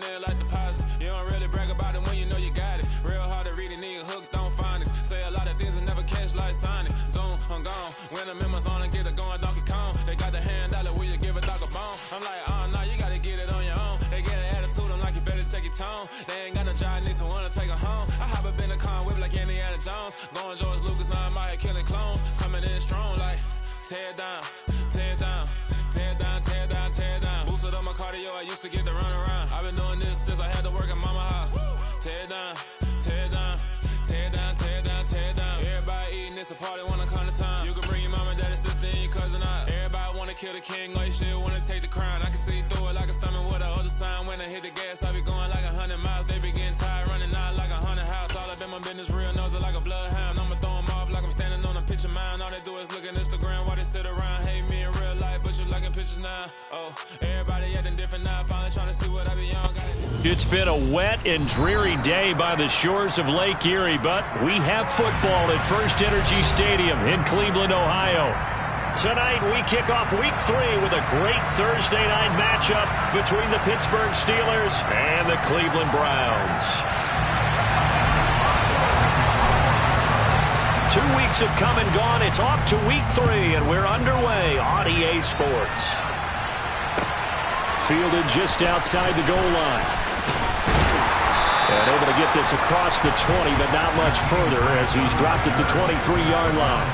going in like deposit. You don't really brag about it when you know you got it. Real hard to read a nigga hooked on phonics. Say a lot of things and never catch like Sonic. Zoom, I'm gone. When the members on and get it going Donkey Kong. They got the hand dollar, will you give a dog a bone? I'm like, oh no, you gotta get it on your own. They get an attitude, I'm like, you better check your tone. They ain't got no job, need someone to take her home. I hop up in the car, whip like Indiana Jones. Going George Lucas, now I'm out here killing clones. Coming in strong like, tear down, tear down. Tear down, tear down, tear down. Boosted up my cardio, I used to get to run around. I've been doing this since I had to work at mama house. Tear down, tear down, tear down, tear down, tear down. Everybody eating, it's a party when I come to time. You can bring your mama, daddy, sister, and your cousin out. Everybody wanna kill the king, like shit, wanna take the crown. I can see through it like a stomach with a other sign. When I hit the gas, I be going like 100 miles. They be getting tired, running out like 100 house. All up in my business, real nose it like a bloodhound. I'ma throw them off like I'm standing on a picture mound. All they do is look at Instagram while they sit around. Hate me in real life, but you liking pictures now. Oh, everybody acting different now. Finally trying to see what I be on. It's been a wet and dreary day by the shores of Lake Erie, but we have football at First Energy Stadium in Cleveland, Ohio. Tonight we kick off Week 3 with a great Thursday night matchup between the Pittsburgh Steelers and the Cleveland Browns. 2 weeks have come and gone. It's off to Week 3, and we're underway on EA Sports. Fielded just outside the goal line. And able to get this across the 20, but not much further as he's dropped at the 23-yard line.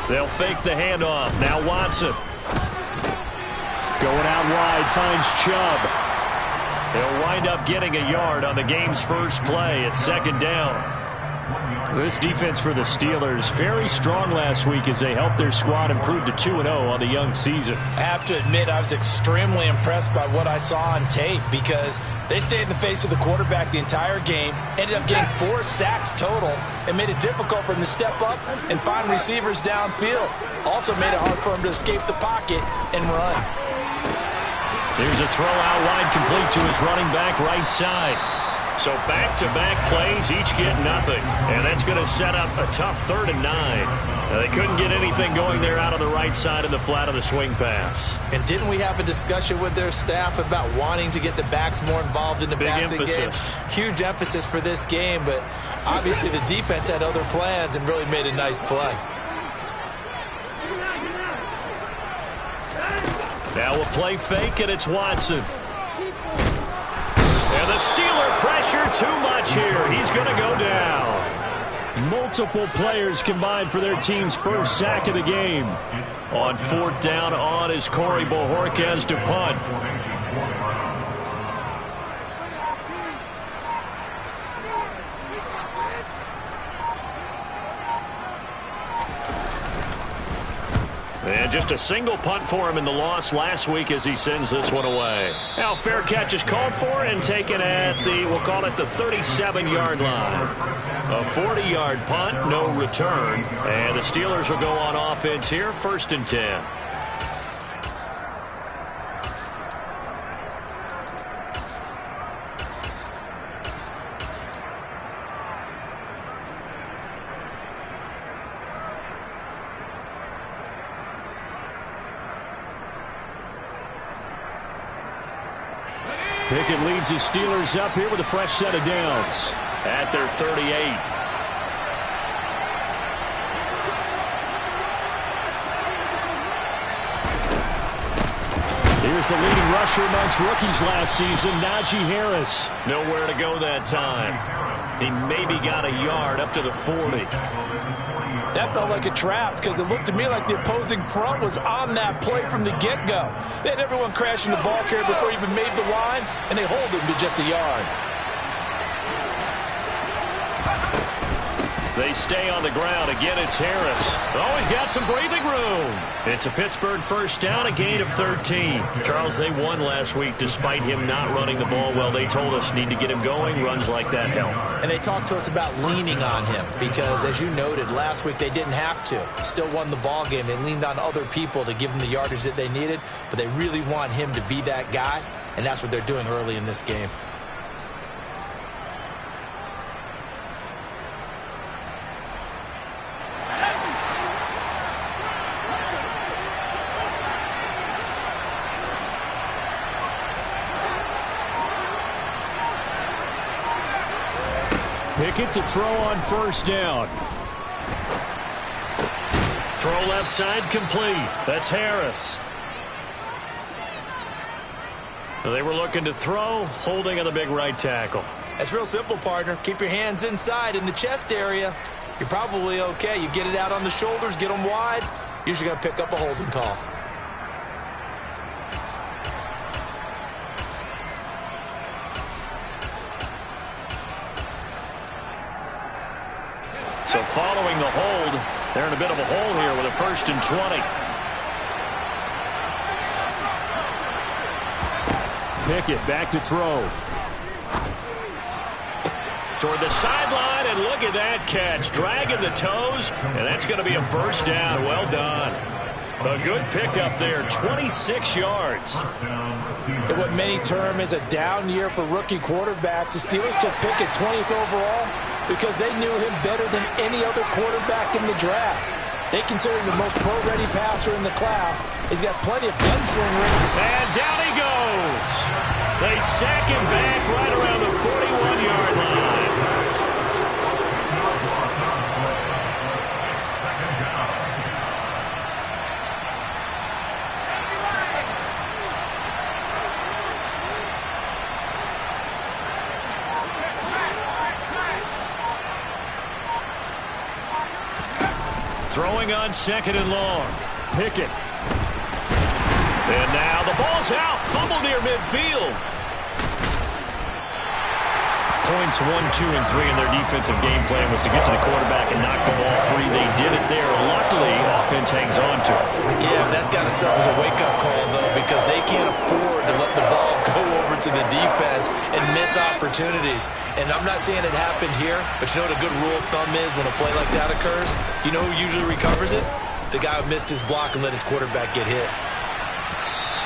They'll fake the handoff. Now Watson. Going out wide, finds Chubb. They'll wind up getting a yard on the game's first play at second down. This defense for the Steelers, very strong last week as they helped their squad improve to 2-0 on the young season. I have to admit, I was extremely impressed by what I saw on tape because they stayed in the face of the quarterback the entire game, ended up getting 4 sacks total, and made it difficult for him to step up and find receivers downfield. Also made it hard for him to escape the pocket and run. Here's a throw out wide, complete to his running back right side. So back-to-back plays, each get nothing. And that's going to set up a tough 3rd and 9. They couldn't get anything going there out on the right side of the flat of the swing pass. And didn't we have a discussion with their staff about wanting to get the backs more involved in the passing game? Huge emphasis for this game, but obviously the defense had other plans and really made a nice play. Now a play fake, and it's Watson. And the Steeler pressure too much here. He's going to go down. Multiple players combined for their team's first sack of the game. On 4th down on is Corey Bojorquez to punt. And just a single punt for him in the loss last week as he sends this one away. Now fair catch is called for and taken at the, we'll call it the 37-yard line. A 40-yard punt, no return. And the Steelers will go on offense here, 1st and 10. Pickett leads his Steelers up here with a fresh set of downs at their 38. Here's the leading rusher amongst rookies last season, Najee Harris. Nowhere to go that time. He maybe got a yard up to the 40. That felt like a trap because it looked to me like the opposing front was on that play from the get-go. They had everyone crashing the ball carrier before he even made the line, and they hold him to just a yard. They stay on the ground. Again, it's Harris. Oh, he's got some breathing room. It's a Pittsburgh first down, a gain of 13. Charles, they won last week despite him not running the ball well. They told us need to get him going. Runs like that help. And they talked to us about leaning on him because, as you noted, last week they didn't have to. Still won the ball game. They leaned on other people to give them the yardage that they needed, but they really want him to be that guy, and that's what they're doing early in this game. Pickett to throw on first down. Throw left side complete. That's Harris. They were looking to throw, holding on the big right tackle. It's real simple, partner. Keep your hands inside in the chest area. You're probably okay. You get it out on the shoulders, get them wide. Usually going to pick up a holding call. So following the hold, they're in a bit of a hole here with a 1st and 20. Pickett back to throw. Toward the sideline, and look at that catch. Dragging the toes, and that's going to be a first down. Well done. A good pickup there, 26 yards. And what many term is a down year for rookie quarterbacks, the Steelers took Pickett 20th overall because they knew him better than any other quarterback in the draft. They consider him the most pro-ready passer in the class. He's got plenty of gunslinger. And down he goes. They sack him back right around the 41-yard line. Throwing on 2nd and long. Pickett. And now the ball's out. Fumble near midfield. Points 1, 2, and 3 in their defensive game plan was to get to the quarterback and knock the ball free. They did it there. Luckily, offense hangs on to it. Yeah, that's got to serve as a wake-up call, though, because they can't afford to let the ball go over to the defense and miss opportunities. And I'm not saying it happened here, but you know what a good rule of thumb is when a play like that occurs? You know who usually recovers it? The guy who missed his block and let his quarterback get hit.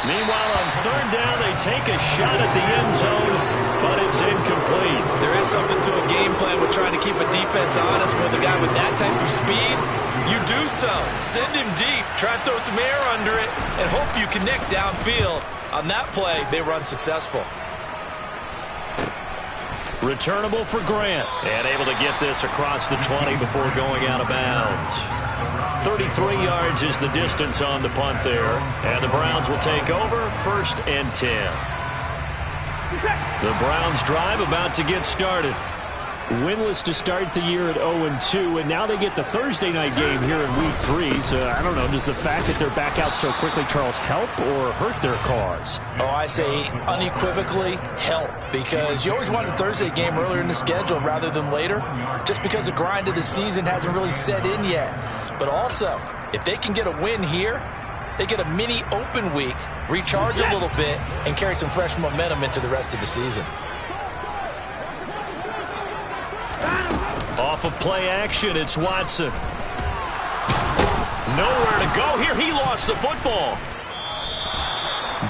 Meanwhile, on 3rd down, they take a shot at the end zone, but it's incomplete. There is something to a game plan with trying to keep a defense honest. With a guy with that type of speed, you do so. Send him deep, try and throw some air under it, and hope you connect downfield. On that play, they were unsuccessful. Returnable for Grant, and able to get this across the 20 before going out of bounds. 33 yards is the distance on the punt there, and the Browns will take over 1st and 10. The Browns drive about to get started. Winless to start the year at 0-2, and now they get the Thursday night game here in Week 3. So, I don't know, does the fact that they're back out so quickly, Charles, help or hurt their cause? Oh, I say unequivocally help, because you always want a Thursday game earlier in the schedule rather than later, just because the grind of the season hasn't really set in yet. But also, if they can get a win here, they get a mini open week, recharge a little bit, and carry some fresh momentum into the rest of the season. Off of play action, it's Watson. Nowhere to go here. He lost the football.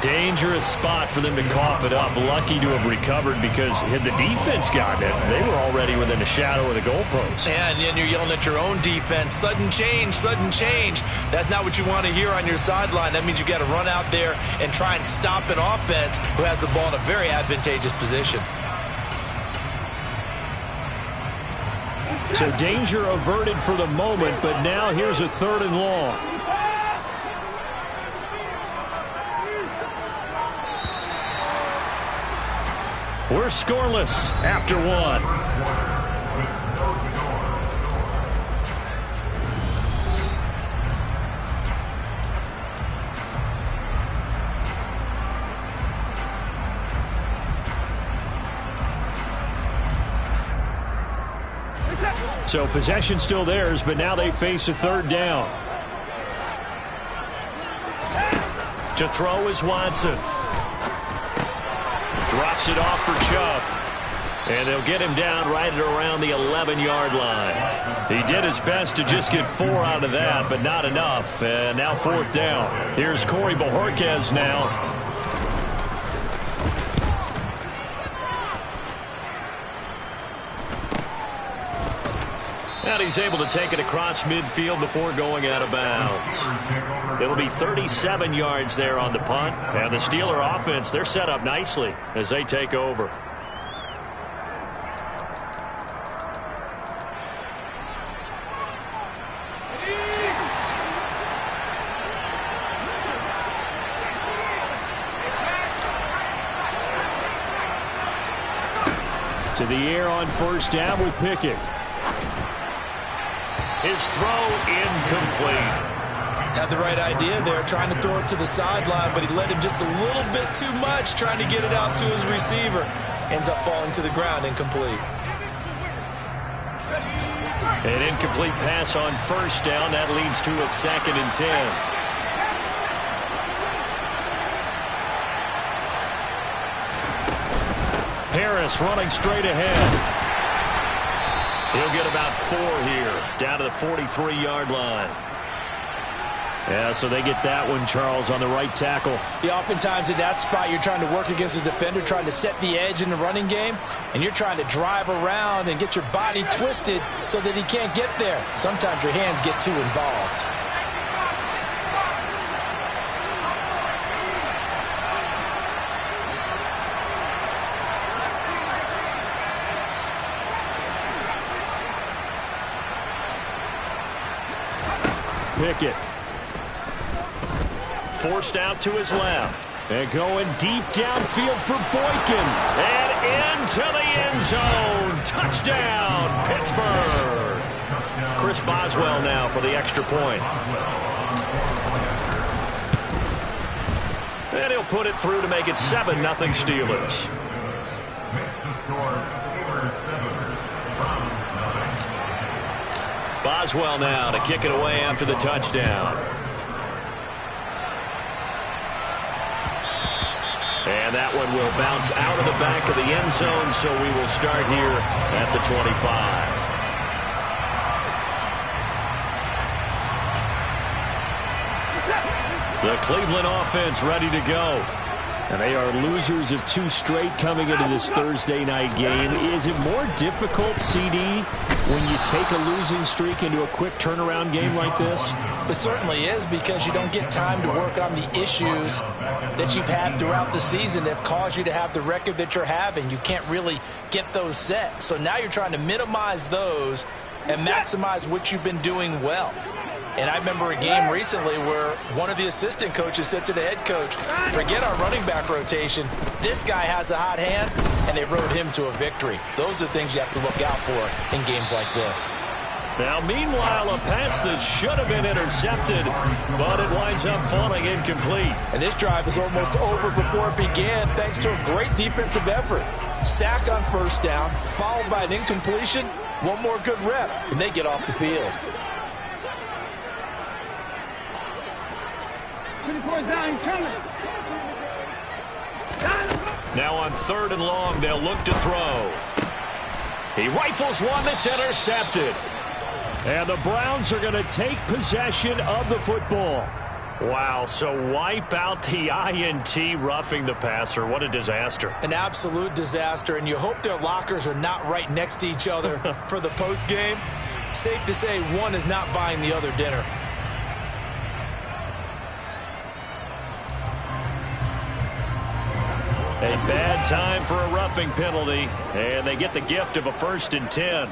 Dangerous spot for them to cough it up. Lucky to have recovered, because had the defense gotten it, they were already within a shadow of the goalpost. And then you're yelling at your own defense, sudden change, sudden change. That's not what you want to hear on your sideline. That means you got to run out there and try and stop an offense who has the ball in a very advantageous position. So danger averted for the moment, but now here's a 3rd and long. We're scoreless after 1. So possession still theirs, but now they face a third down. To throw is Watson. Drops it off for Chubb. And they'll get him down right at around the 11-yard line. He did his best to just get 4 out of that, but not enough. And now fourth down. Here's Corey Bojorquez now. And he's able to take it across midfield before going out of bounds. It'll be 37 yards there on the punt. And the Steeler offense, they're set up nicely as they take over. To the air on first down with Pickett. His throw incomplete. Had the right idea there, trying to throw it to the sideline, but he led him just a little bit too much, trying to get it out to his receiver. Ends up falling to the ground, incomplete. An incomplete pass on first down. That leads to a 2nd and 10. Harris running straight ahead. He'll get about 4 here, down to the 43-yard line. Yeah, so they get that one, Charles, on the right tackle. Yeah, oftentimes in that spot, you're trying to work against a defender, trying to set the edge in the running game, and you're trying to drive around and get your body twisted so that he can't get there. Sometimes your hands get too involved. Pickett. Forced out to his left. And going deep downfield for Boykin. And into the end zone. Touchdown, Pittsburgh. Chris Boswell now for the extra point. And he'll put it through to make it 7-0 Steelers. Boswell now to kick it away after the touchdown. And that one will bounce out of the back of the end zone, so we will start here at the 25. The Cleveland offense ready to go. And they are losers of 2 straight coming into this Thursday night game. Is it more difficult, CD, when you take a losing streak into a quick turnaround game like this? It certainly is, because you don't get time to work on the issues that you've had throughout the season that have caused you to have the record that you're having. You can't really get those set. So now you're trying to minimize those and maximize what you've been doing well. And I remember a game recently where one of the assistant coaches said to the head coach, forget our running back rotation. This guy has a hot hand, and they rode him to a victory. Those are things you have to look out for in games like this. Now, meanwhile, a pass that should have been intercepted, but it winds up falling incomplete. And this drive is almost over before it began, thanks to a great defensive effort. Sack on first down, followed by an incompletion, one more good rep, and they get off the field. Now on 3rd and long, they'll look to throw. He rifles one that's intercepted. And the Browns are going to take possession of the football. Wow, so wipe out the INT, roughing the passer. What a disaster. An absolute disaster, and you hope their lockers are not right next to each other for the postgame. Safe to say one is not buying the other dinner. A bad time for a roughing penalty, and they get the gift of a 1st and 10.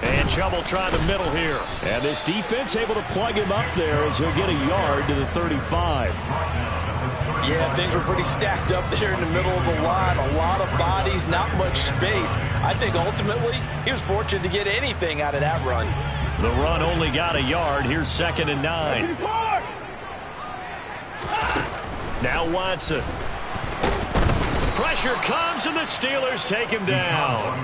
And Chubb will try the middle here. And this defense able to plug him up there as he'll get a yard to the 35. Yeah, things were pretty stacked up there in the middle of the line. A lot of bodies, not much space. I think ultimately he was fortunate to get anything out of that run. The run only got a yard. Here's 2nd and 9. Now Watson. Pressure comes, and the Steelers take him down.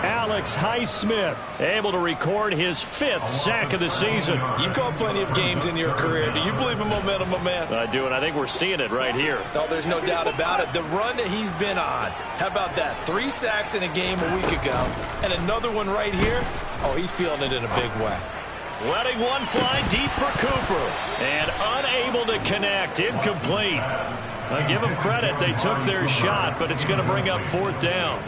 Alex Highsmith able to record his 5th sack of the season. You've called plenty of games in your career. Do you believe in momentum, my man? I do, and I think we're seeing it right here. Oh, there's no doubt about it. The run that he's been on. How about that? 3 sacks in a game a week ago, and another one right here. Oh, he's feeling it in a big way. Letting one fly deep for Cooper, and unable to connect. Incomplete. I give them credit. They took their shot, but it's going to bring up 4th down.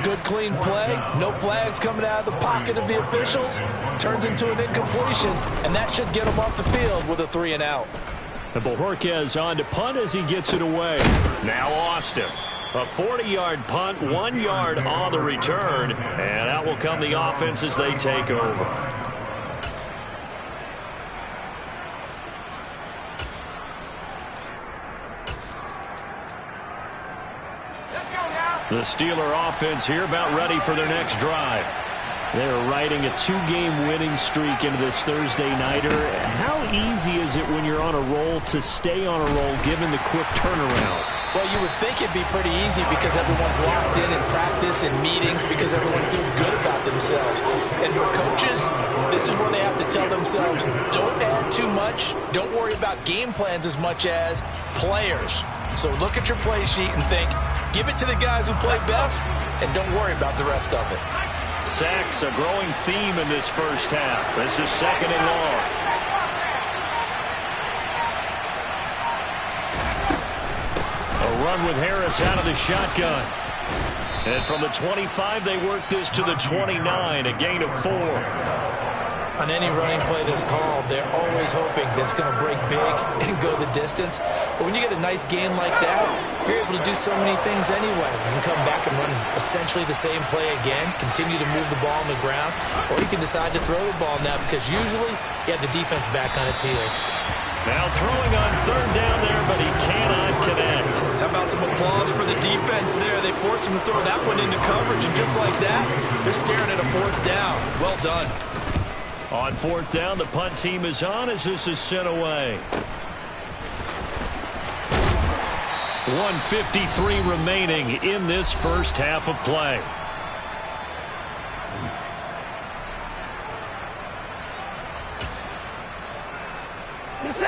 Good, clean play. No flags coming out of the pocket of the officials. Turns into an incompletion, and that should get him off the field with a 3-and-out. And Bojorquez on to punt as he gets it away. Now Austin. A 40-yard punt, 1 yard on the return, and out will come the offense as they take over. The Steeler offense here about ready for their next drive. They're riding a 2-game winning streak into this Thursday nighter. How easy is it when you're on a roll to stay on a roll given the quick turnaround? Well, you would think it'd be pretty easy because everyone's locked in practice and meetings because everyone feels good about themselves. And for coaches, this is where they have to tell themselves, don't add too much. Don't worry about game plans as much as players. So look at your play sheet and think, give it to the guys who play best, and don't worry about the rest of it. Sacks, a growing theme in this first half. This is 2nd and long. A run with Harris out of the shotgun. And from the 25, they work this to the 29, a gain of 4. On any running play that's called, they're always hoping that it's going to break big and go the distance. But when you get a nice gain like that, you're able to do so many things anyway. You can come back and run essentially the same play again, continue to move the ball on the ground, or you can decide to throw the ball now because usually you have the defense back on its heels. Now throwing on 3rd down there, but he cannot connect. How about some applause for the defense there? They forced him to throw that one into coverage, and just like that, they're staring at a 4th down. Well done. On 4th down, the punt team is on as this is sent away. 1:53 remaining in this first half of play.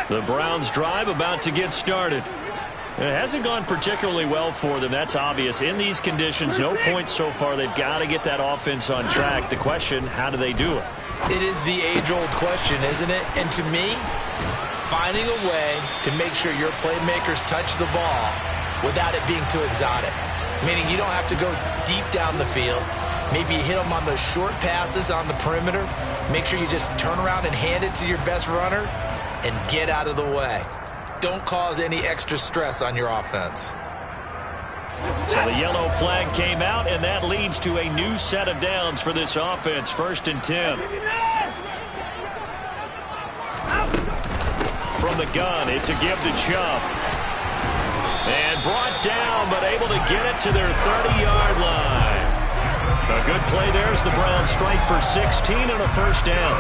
The Browns drive about to get started. It hasn't gone particularly well for them. That's obvious. In these conditions, no points so far. They've got to get that offense on track. The question, how do they do it? It is the age-old question, isn't it? And to me, finding a way to make sure your playmakers touch the ball without it being too exotic. Meaning you don't have to go deep down the field. Maybe you hit them on those short passes on the perimeter. Make sure you just turn around and hand it to your best runner and get out of the way. Don't cause any extra stress on your offense. So the yellow flag came out, and that leads to a new set of downs for this offense. 1st and 10. From the gun, it's a give to Chubb. And brought down, but able to get it to their 30-yard line. A good play there as the Browns strike for 16 and a 1st down.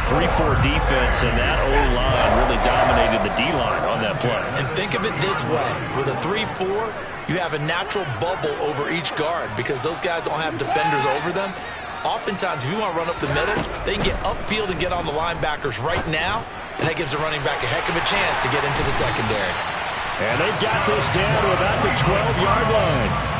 3-4 defense, and that O-line really dominated the D-line on that play. And think of it this way. With a 3-4, you have a natural bubble over each guard because those guys don't have defenders over them. Oftentimes, if you want to run up the middle, they can get upfield and get on the linebackers right now, and that gives the running back a heck of a chance to get into the secondary. And they've got this down to about the 12-yard line.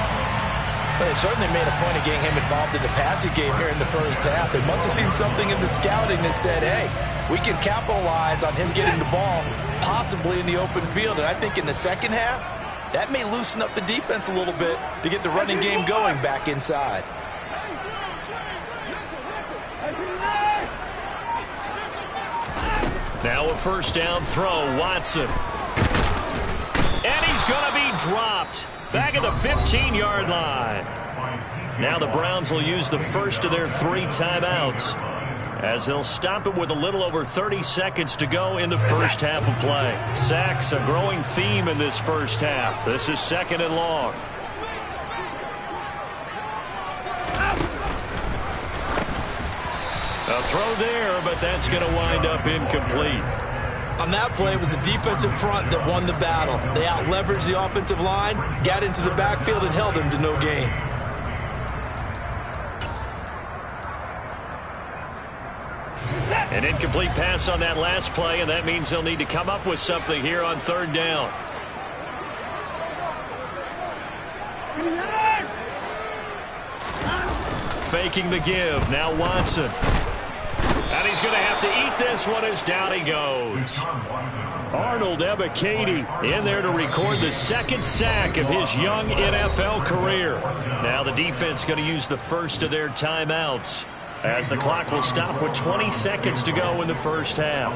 They certainly made a point of getting him involved in the passing game here in the first half. They must have seen something in the scouting that said, hey, we can capitalize on him getting the ball possibly in the open field. And I think in the second half, that may loosen up the defense a little bit to get the running game going back inside. Now a 1st down throw, Watson. And he's going to be dropped. Back at the 15-yard line. Now the Browns will use the first of their 3 timeouts as they'll stop it with a little over 30 seconds to go in the first half of play. Sacks, a growing theme in this first half. This is 2nd and long. A throw there, but that's going to wind up incomplete. On that play, it was the defensive front that won the battle. They out-leveraged the offensive line, got into the backfield, and held him to no gain. An incomplete pass on that last play, and that means they'll need to come up with something here on third down. Faking the give. Now Watson. And he's going to have to eat this one as down he goes. Arnold Ebiketie in there to record the second sack of his young NFL career. Now the defense going to use the first of their timeouts, as the clock will stop with 20 seconds to go in the first half.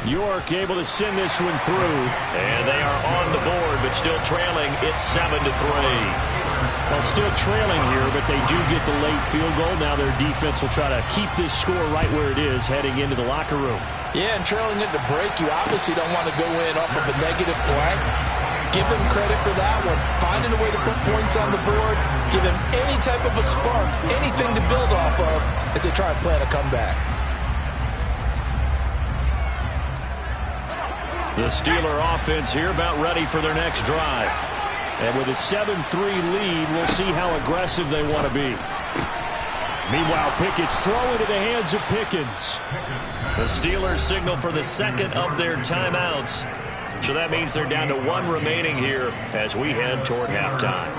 York able to send this one through. And they are on the board, but still trailing. It's 7-3. Well, still trailing here, but they do get the late field goal. Now their defense will try to keep this score right where it is heading into the locker room. Yeah, and trailing it to break, you obviously don't want to go in off of a negative play. Give them credit for that one. Finding a way to put points on the board, give them any type of a spark, anything to build off of as they try to plan a comeback. The Steeler offense here about ready for their next drive. And with a 7-3 lead, we'll see how aggressive they want to be. Meanwhile, Pickett's throw into the hands of Pickens. The Steelers signal for the second of their timeouts. So that means they're down to one remaining here as we head toward halftime.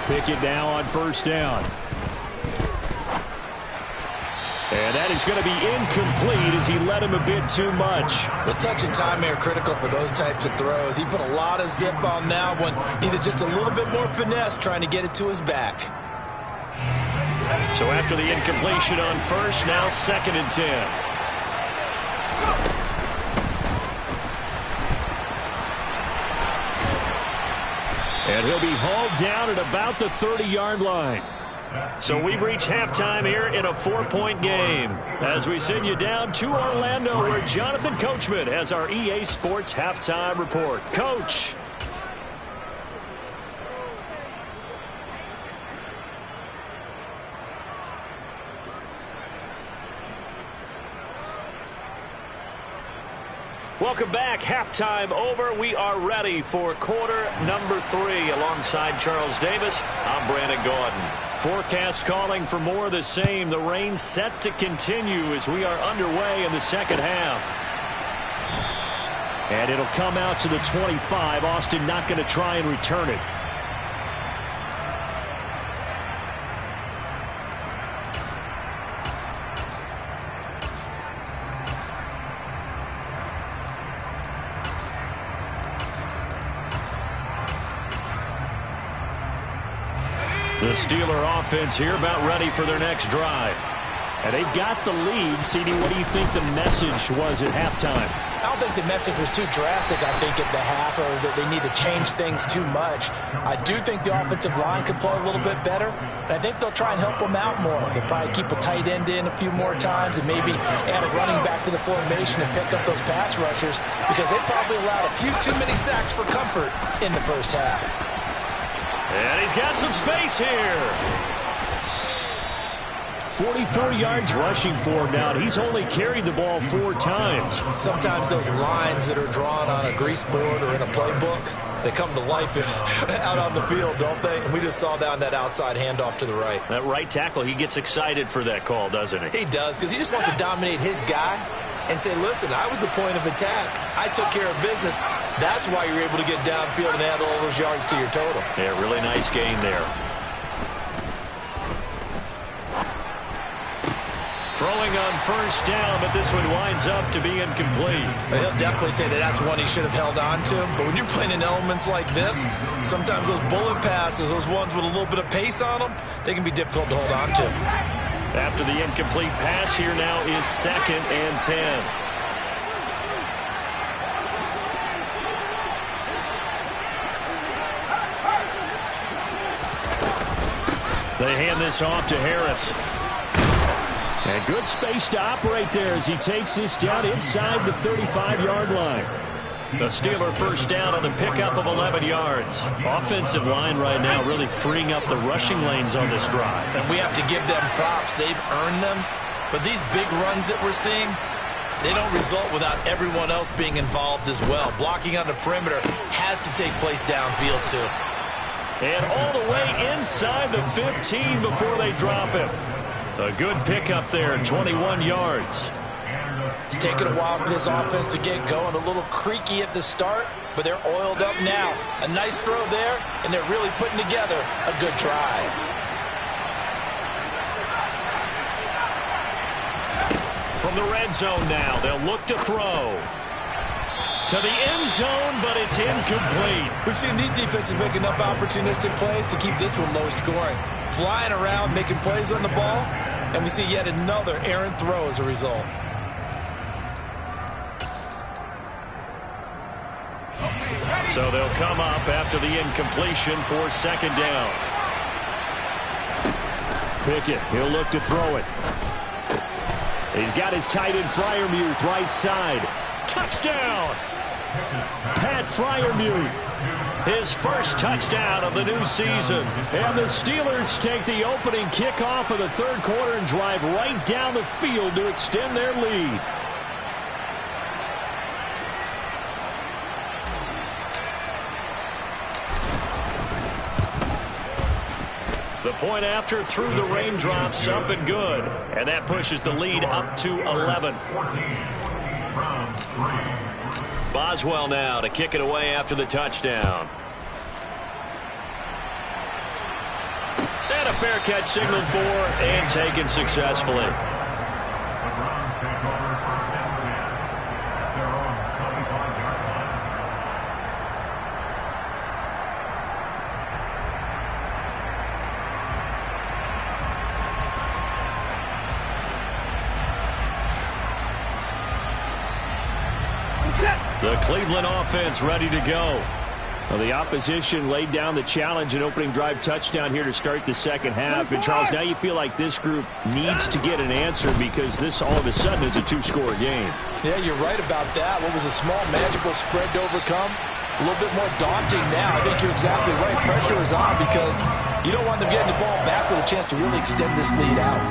Pickett now on first down. And that is going to be incomplete as he led him a bit too much. The touch and time are critical for those types of throws. He put a lot of zip on that one. Needed just a little bit more finesse trying to get it to his back. So after the incompletion on first, now 2nd and 10. And he'll be hauled down at about the 30-yard line. So we've reached halftime here in a 4-point game, as we send you down to Orlando, where Jonathan Coachman has our EA Sports halftime report. Coach. Welcome back. Halftime over. We are ready for quarter number 3. Alongside Charles Davis, I'm Brandon Gordon. Forecast calling for more of the same. The rain set to continue as we are underway in the second half. And it'll come out to the 25. Austin not going to try and return it. The Steeler offense here about ready for their next drive. And they've got the lead. CD, what do you think the message was at halftime? I don't think the message was too drastic, I think, at the half, or that they need to change things too much. I do think the offensive line could play a little bit better, and I think they'll try and help them out more. They'll probably keep a tight end in a few more times and maybe add a running back to the formation and pick up those pass rushers, because they probably allowed a few too many sacks for comfort in the first half. And he's got some space here. 44 yards rushing for him now. He's only carried the ball 4 times. Sometimes those lines that are drawn on a grease board or in a playbook, they come to life out on the field, don't they? And we just saw that on that outside handoff to the right. That right tackle, he gets excited for that call, doesn't he? He does, because he just wants to dominate his guy and say, listen, I was the point of attack. I took care of business. That's why you're able to get downfield and add all those yards to your total. Yeah, really nice gain there. Throwing on first down, but this one winds up to be incomplete. He'll definitely say that that's one he should have held on to. But when you're playing in elements like this, sometimes those bullet passes, those ones with a little bit of pace on them, they can be difficult to hold on to. After the incomplete pass, here now is 2nd and 10. They hand this off to Harris. And good space to operate there as he takes this down inside the 35-yard line. The Steeler first down on the pickup of 11 yards. Offensive line right now really freeing up the rushing lanes on this drive. And we have to give them props. They've earned them. But these big runs that we're seeing, they don't result without everyone else being involved as well. Blocking on the perimeter has to take place downfield too. And all the way inside the 15 before they drop him. A good pickup there, 21 yards. It's taken a while for this offense to get going. A little creaky at the start, but they're oiled up now. A nice throw there, and they're really putting together a good drive. From the red zone now, they'll look to throw. To the end zone, but it's incomplete. We've seen these defenses make enough opportunistic plays to keep this one low scoring. Flying around, making plays on the ball, and we see yet another errant throw as a result. So they'll come up after the incompletion for second down. Pickett, he'll look to throw it. He's got his tight end Freiermuth right side. Touchdown! Pat Freiermuth. His first touchdown of the new season. And the Steelers take the opening kickoff of the third quarter and drive right down the field to extend their lead. The point after through the raindrops, up and good. And that pushes the lead up to 11. Boswell now to kick it away after the touchdown. And a fair catch signaled for and taken successfully. The Cleveland offense ready to go. Well, the opposition laid down the challenge and opening drive touchdown here to start the second half. And, Charles, now you feel like this group needs to get an answer because this all of a sudden is a two-score game. Yeah, you're right about that. What was a small magical spread to overcome? A little bit more daunting now. I think you're exactly right. Pressure is on because you don't want them getting the ball back with a chance to really extend this lead out.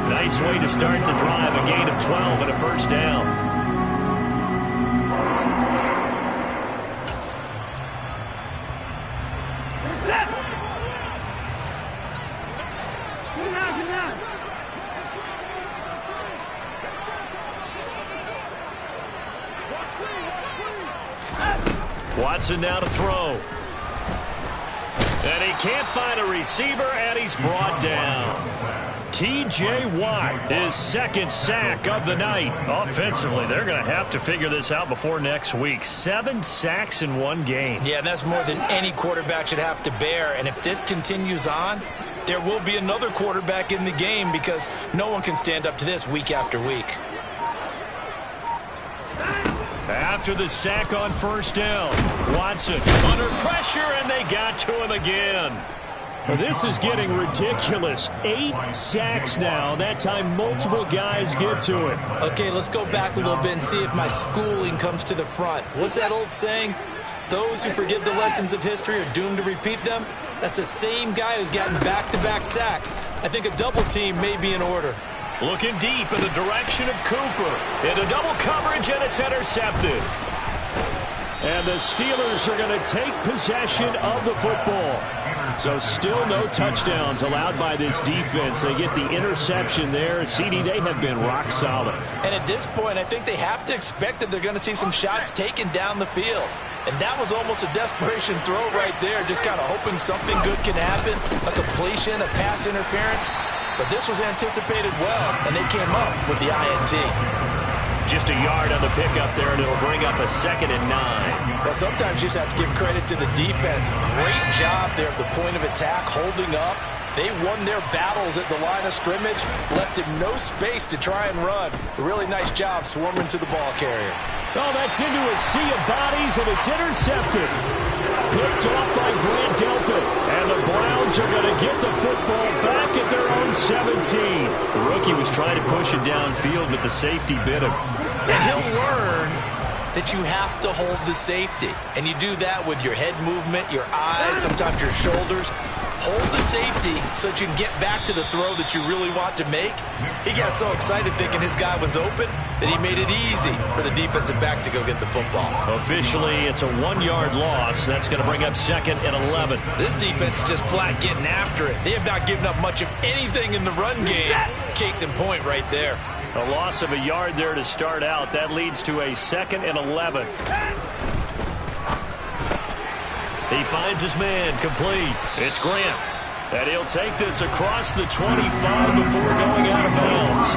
Nice way to start the drive. A gain of 12 and a first down. Watson now to throw. And he can't find a receiver, and he's brought down. T.J. Watt, his second sack of the night. Offensively, they're going to have to figure this out before next week. 7 sacks in one game. Yeah, and that's more than any quarterback should have to bear. And if this continues on, there will be another quarterback in the game because no one can stand up to this week after week. After the sack on first down, Watson under pressure, and they got to him again. Well, this is getting ridiculous. 8 sacks now. That time multiple guys get to it. Okay, let's go back a little bit and see if my schooling comes to the front. What's that old saying? Those who forget the lessons of history are doomed to repeat them. That's the same guy who's gotten back-to-back sacks. I think a double team may be in order. Looking deep in the direction of Cooper. Into double coverage, and it's intercepted. And the Steelers are going to take possession of the football. So still no touchdowns allowed by this defense. They get the interception there. CD, they have been rock solid. And at this point, I think they have to expect that they're going to see some shots taken down the field. And that was almost a desperation throw right there, just kind of hoping something good can happen, a completion, a pass interference. But this was anticipated well, and they came up with the INT. Just a yard on the pickup there, and it'll bring up a 2nd and 9. Well, sometimes you just have to give credit to the defense. Great job there at the point of attack, holding up. They won their battles at the line of scrimmage, left him no space to try and run. A really nice job swarming to the ball carrier. Oh, that's into a sea of bodies, and it's intercepted. Picked off by Grant Delpit. And the Browns are going to get the football back at their own 17. The rookie was trying to push it downfield, but the safety bit him. And he'll learn that you have to hold the safety. And you do that with your head movement, your eyes, sometimes your shoulders. Hold the safety so that you can get back to the throw that you really want to make. He got so excited thinking his guy was open that he made it easy for the defensive back to go get the football. Officially, it's a 1-yard loss. That's going to bring up 2nd and 11. This defense is just flat getting after it. They have not given up much of anything in the run game. Case in point right there. A loss of a yard there to start out. That leads to a 2nd and 11. He finds his man complete. It's Grant. And he'll take this across the 25 before going out of bounds.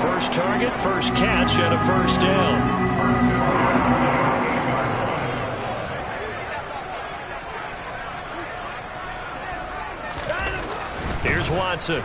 First target, first catch, and a first down. Here's Watson.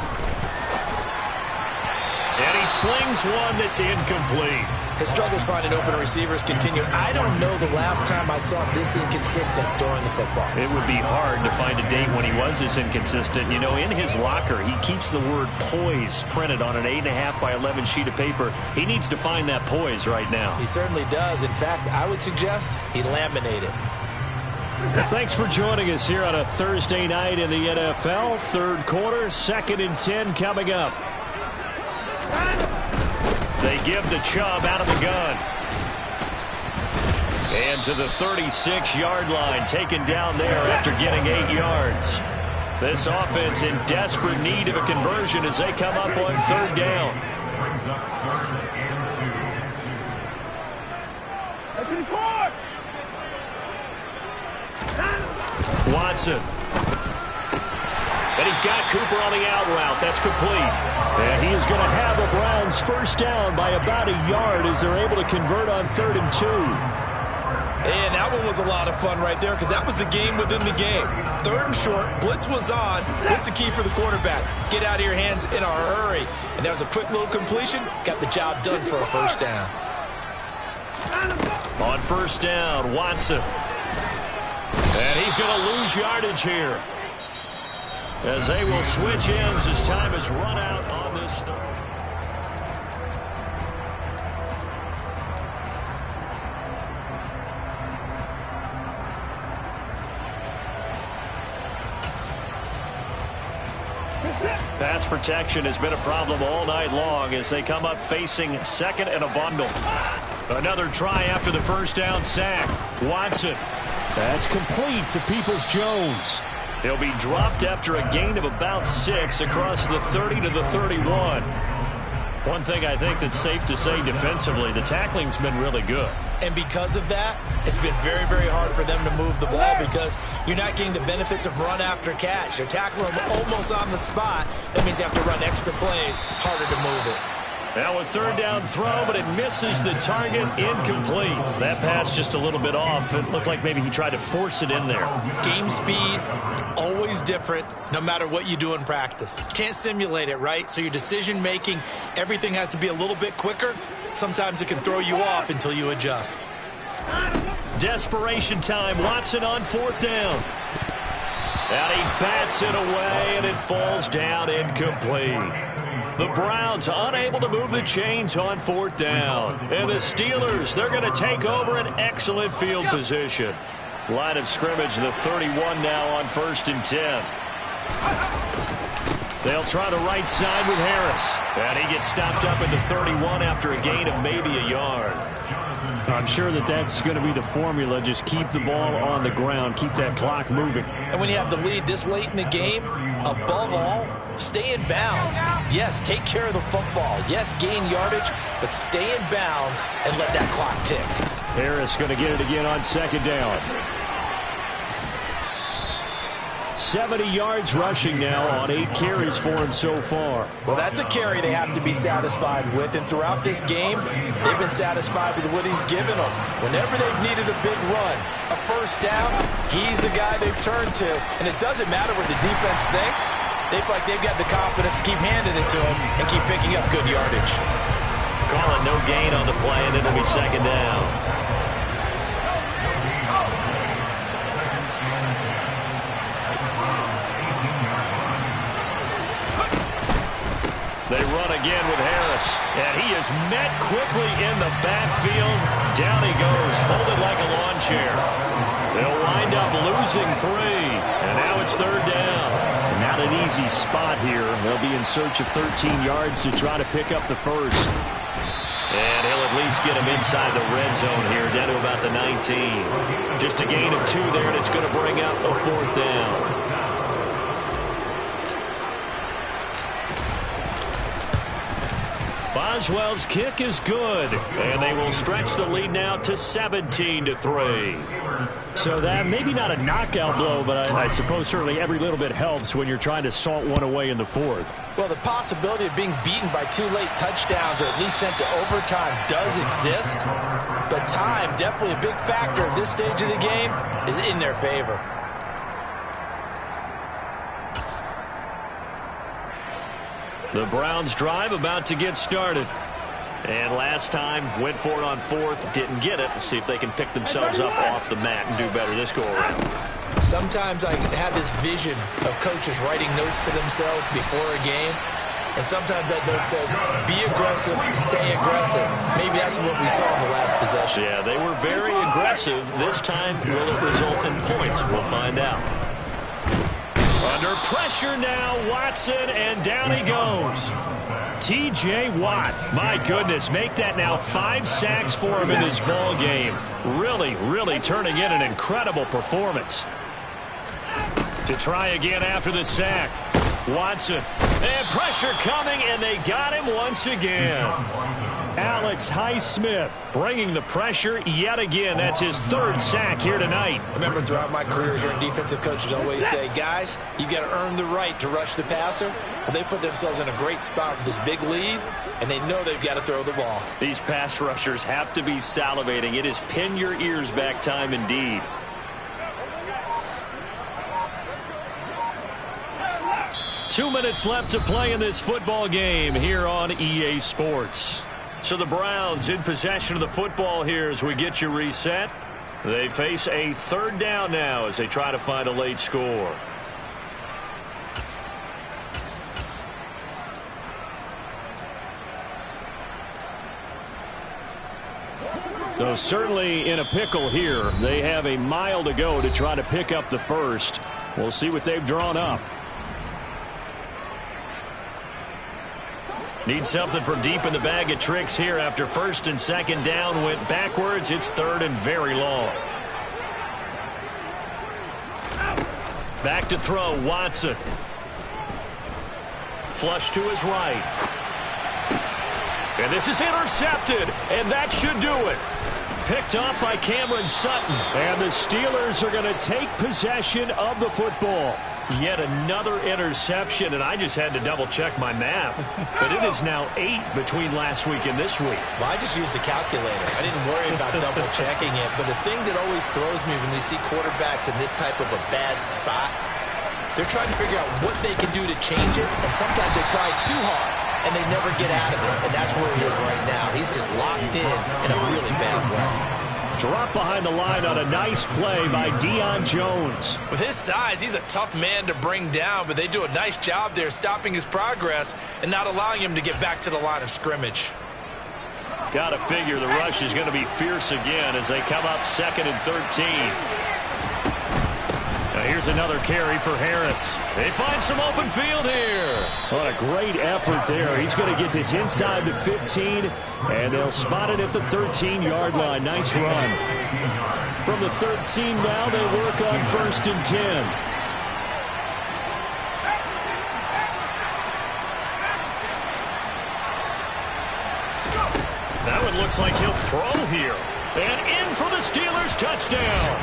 And he slings one that's incomplete. His struggles finding open receivers continue. I don't know the last time I saw him this inconsistent throwing the football. It would be hard to find a date when he was this inconsistent. You know, in his locker, he keeps the word poise printed on an 8.5 by 11 sheet of paper. He needs to find that poise right now. He certainly does. In fact, I would suggest he laminate it. Thanks for joining us here on a Thursday night in the NFL. Third quarter, 2nd and 10 coming up. They give to Chubb out of the gun. And to the 36-yard line, taken down there after getting 8 yards. This offense in desperate need of a conversion as they come up on 3rd down. Watson. And he's got Cooper on the out route. That's complete. And he is going to have the Browns first down by about a yard as they're able to convert on 3rd and 2. And that one was a lot of fun right there because that was the game within the game. 3rd and short, blitz was on. What's the key for the quarterback? Get out of your hands in a hurry. And that was a quick little completion. Got the job done for a first down. On first down, Watson. And he's going to lose yardage here, as they will switch ends as time is run out on this third. Pass protection has been a problem all night long as they come up facing 2nd and a bundle. Another try after the first down sack. Watson. That's complete to Peoples-Jones. He'll be dropped after a gain of about 6 across the 30 to the 31. One thing I think that's safe to say defensively, the tackling's been really good. And because of that, it's been very, very hard for them to move the ball because you're not getting the benefits of run after catch. They're tackling them almost on the spot. That means you have to run extra plays, harder to move it. Now a 3rd down throw, but it misses the target, incomplete. That pass just a little bit off. It looked like maybe he tried to force it in there. Game speed, always different, no matter what you do in practice. Can't simulate it, right? So your decision making, everything has to be a little bit quicker. Sometimes it can throw you off until you adjust. Desperation time. Watson on 4th down. And he bats it away, and it falls down incomplete. The Browns unable to move the chains on 4th down. And the Steelers, they're going to take over an excellent field position. Line of scrimmage, the 31 now on 1st and 10. They'll try the right side with Harris. And he gets stopped up at the 31 after a gain of maybe a yard. I'm sure that that's going to be the formula. Just keep the ball on the ground. Keep that clock moving. And when you have the lead this late in the game, above all, stay in bounds. Yes, take care of the football. Yes, gain yardage, but stay in bounds and let that clock tick. Harris going to get it again on 2nd down. 70 yards rushing now on 8 carries for him so far. Well, that's a carry they have to be satisfied with. And throughout this game, they've been satisfied with what he's given them. Whenever they've needed a big run, a first down, he's the guy they've turned to. And it doesn't matter what the defense thinks. They feel like they've got the confidence to keep handing it to him and keep picking up good yardage. Calling no gain on the play, and it'll be 2nd down. They run again with Harris, and he is met quickly in the backfield. Down he goes, folded like a lawn chair. They'll wind up losing 3. And now it's 3rd down. Not an easy spot here. They'll be in search of 13 yards to try to pick up the first. And he'll at least get him inside the red zone here, down to about the 19. Just a gain of 2 there, and it's going to bring up a 4th down. Boswell's kick is good, and they will stretch the lead now to 17-3. So that maybe not a knockout blow, but I suppose certainly every little bit helps when you're trying to salt one away in the 4th. Well, the possibility of being beaten by 2 late touchdowns or at least sent to overtime does exist, but time, definitely a big factor at this stage of the game, is in their favor. The Browns drive about to get started. And last time, went for it on 4th, didn't get it. We'll see if they can pick themselves up off the mat and do better this go-around. Sometimes I have this vision of coaches writing notes to themselves before a game, and sometimes that note says, be aggressive, stay aggressive. Maybe that's what we saw in the last possession. Yeah, they were very aggressive. This time, will it result in points? We'll find out. Under pressure now, Watson, and down he goes. T.J. Watt, my goodness, make that now 5 sacks for him in this ball game. Really, really turning in an incredible performance. To try again after the sack. Watson, and pressure coming, and they got him once again. Alex Highsmith bringing the pressure yet again. That's his 3rd sack here tonight. I remember throughout my career hearing defensive coaches always say, guys, you got to earn the right to rush the passer. Well, they put themselves in a great spot with this big lead, and they know they've got to throw the ball. These pass rushers have to be salivating. It is pin your ears back time indeed. Two minutes left to play in this football game here on EA Sports. So the Browns in possession of the football here as we get you reset. They face a 3rd down now as they try to find a late score. So certainly in a pickle here. They have a mile to go to try to pick up the first. We'll see what they've drawn up. Need something from deep in the bag of tricks here after 1st and 2nd down went backwards. It's 3rd and very long. Back to throw, Watson. Flush to his right. And this is intercepted, and that should do it. Picked off by Cameron Sutton. And the Steelers are going to take possession of the football. Yet another interception, and I just had to double-check my math. But it is now 8 between last week and this week. Well, I just used the calculator. I didn't worry about double-checking it. But the thing that always throws me when you see quarterbacks in this type of a bad spot, they're trying to figure out what they can do to change it, and sometimes they try too hard, and they never get out of it. And that's where he is right now. He's just locked in a really bad way. Drop behind the line on a nice play by Deion Jones. With his size, he's a tough man to bring down, but they do a nice job there stopping his progress and not allowing him to get back to the line of scrimmage. Got to figure the rush is going to be fierce again as they come up 2nd and 13. Now here's another carry for Harris. They find some open field here. What a great effort there. He's going to get this inside the 15, and they'll spot it at the 13-yard line. Nice run. From the 13 now, they work on 1st and 10. That one looks like he'll throw here. And in for the Steelers, touchdown.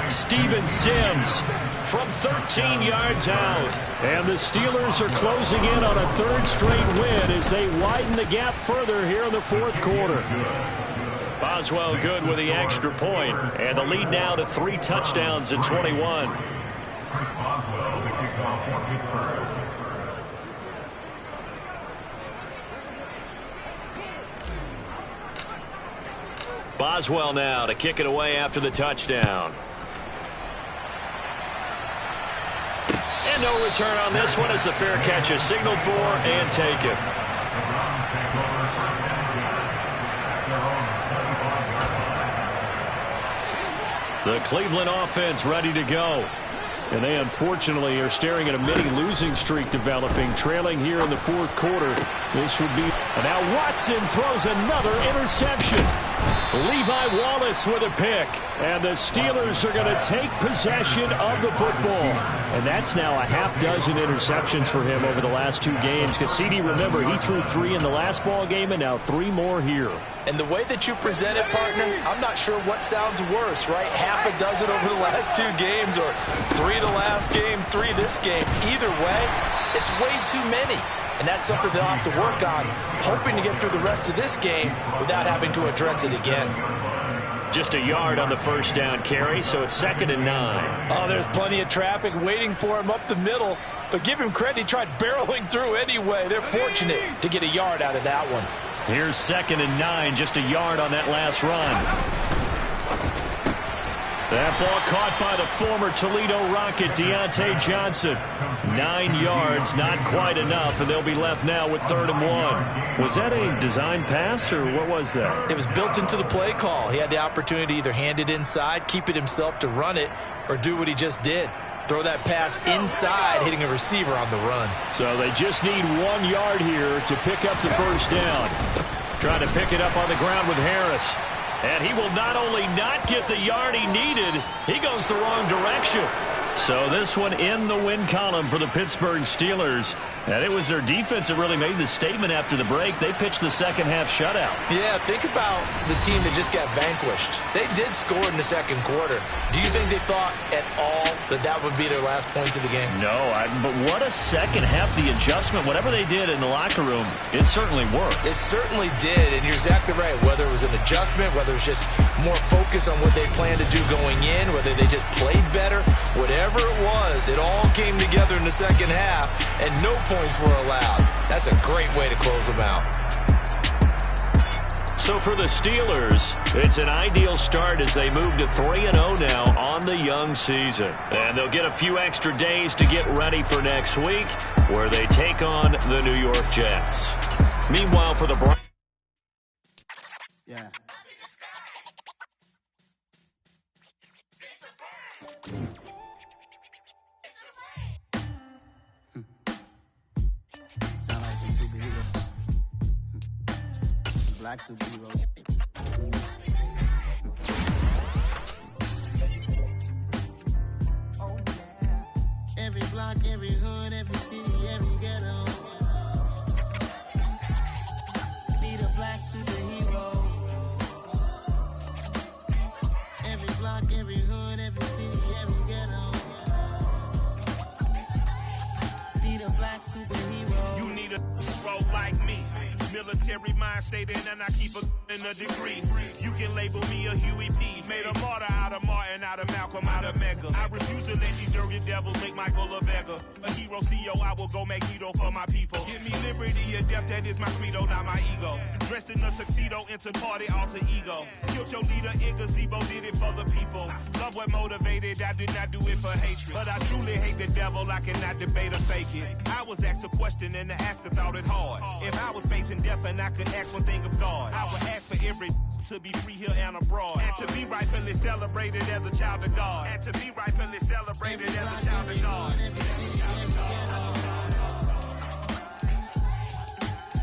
Steven Sims from 13 yards out. And the Steelers are closing in on a 3rd straight win as they widen the gap further here in the 4th quarter. Boswell good with the extra point. And the lead now to 3 touchdowns in 21. Boswell now to kick it away after the touchdown. And no return on this one as the fair catch is signaled for and taken. The Cleveland offense ready to go. And they unfortunately are staring at a mini losing streak developing, trailing here in the fourth quarter. This would be... And now Watson throws another interception. Levi Wallace with a pick. And the Steelers are going to take possession of the football. And that's now a half dozen interceptions for him over the last 2 games. Because CD, remember, he threw 3 in the last ball game and now 3 more here. And the way that you present it, partner, I'm not sure what sounds worse, right? Half a dozen over the last 2 games, or 3 the last game, 3 this game. Either way, it's way too many. And that's something they'll have to work on, hoping to get through the rest of this game without having to address it again. Just a yard on the first down carry, so it's 2nd and 9. Oh, there's plenty of traffic waiting for him up the middle. But give him credit, he tried barreling through anyway. They're fortunate to get a yard out of that one. Here's 2nd and 9, just a yard on that last run. That ball caught by the former Toledo Rocket, Deontay Johnson. 9 yards, not quite enough, and they'll be left now with 3rd and 1. Was that a design pass, or what was that? It was built into the play call. He had the opportunity to either hand it inside, keep it himself to run it, or do what he just did. Throw that pass inside, hitting a receiver on the run. So they just need 1 yard here to pick up the first down. Trying to pick it up on the ground with Harris. And he will not only not get the yard he needed, he goes the wrong direction. So this one in the win column for the Pittsburgh Steelers. And it was their defense that really made the statement after the break. They pitched the second half shutout. Yeah, think about the team that just got vanquished. They did score in the second quarter. Do you think they thought at all that that would be their last points of the game? No, but what a second half. The adjustment, whatever they did in the locker room, it certainly worked. It certainly did, and you're exactly right. Whether it was an adjustment, whether it was just more focus on what they planned to do going in, whether they just played better, whatever it was, it all came together in the second half, and no points were allowed. That's a great way to close them out. So for the Steelers, it's an ideal start as they move to 3-0 now on the young season. And they'll get a few extra days to get ready for next week, where they take on the New York Jets. Meanwhile, for the Browns. Yeah. Sound like some superheroes. Black superheroes. Oh, yeah. Every block, every hood, every city, every ghetto. Need a black superhero. Every block, every hood, every city, every ghetto. Need a black superhero. You need a hero like me. Military mind state and I keep in a degree. You can label me a Huey P. Made a martyr out of Martin, out of Malcolm, out of Mega. I refuse to let these dirty devils make Michael a beggar. A hero CEO, I will go make hero for my people. Give me liberty or death, that is my credo, not my ego. Dressed in a tuxedo, into party, alter ego. Killed your leader in gazebo, did it for the people. Love what motivated, I did not do it for hatred. But I truly hate the devil, I cannot debate or fake it. I was asked a question and the asker thought it hard. If I was facing death and I could ask one thing of God, I would ask for every to be free here and abroad, and to be rightfully celebrated as a child of God, and to be rightfully celebrated as a child of God.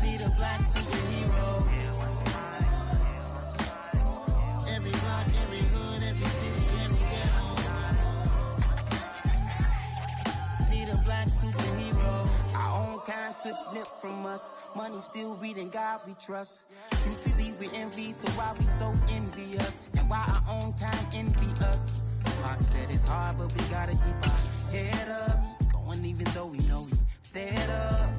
Need a black superhero. Every block, every hood, every city, every ghetto. Need a black superhero. Our own kind took nip from us. Money still reading God we trust. Truthfully we envy, so why we so envious? And why our own kind envy us? Pac said it's hard, but we gotta keep our head up. Keep going even though we know we fed up.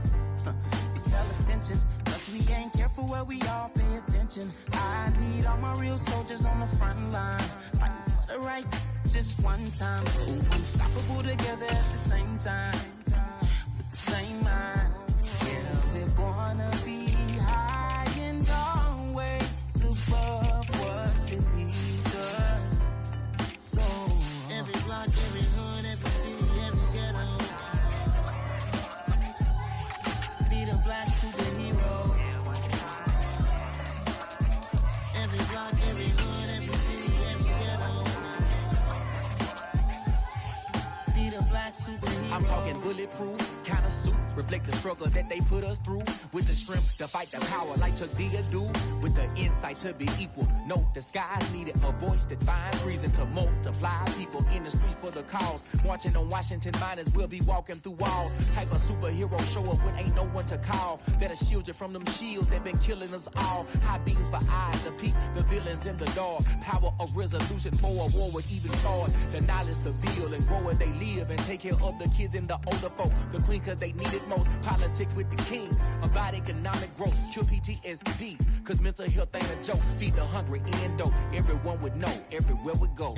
It's hell attention, cause we ain't careful where we all pay attention. I need all my real soldiers on the front line, fighting for the right just one time. So unstoppable together at the same time, with the same mind. Yeah, we're born to be high and always above what's beneath us. So every block, every hood, every city, every ghetto. Need a black superhero. Every block, every hood, every city, every ghetto. black superhero. I'm talking bulletproof, kind of suit, reflect the struggle that they put us through. With the strength to fight the power like Chuck D do. With the insight to be equal, no disguise needed. A voice that finds reason to multiply. People in the streets for the cause. Marching on Washington, might as well be walking through walls. Type of superhero show up when ain't no one to call. That'll shield you from them shields that been killing us all. High beams for eyes to peek the villains in the dark. Power of resolution for a war would even start. The knowledge to build and grow where they live and take care of the kids and the older folk. The queen cause they need it most. Politic with the kings about economic growth. Cure PTSD cause mental health ain't a joke. Feed the hungry and dope. Everyone would know everywhere we go.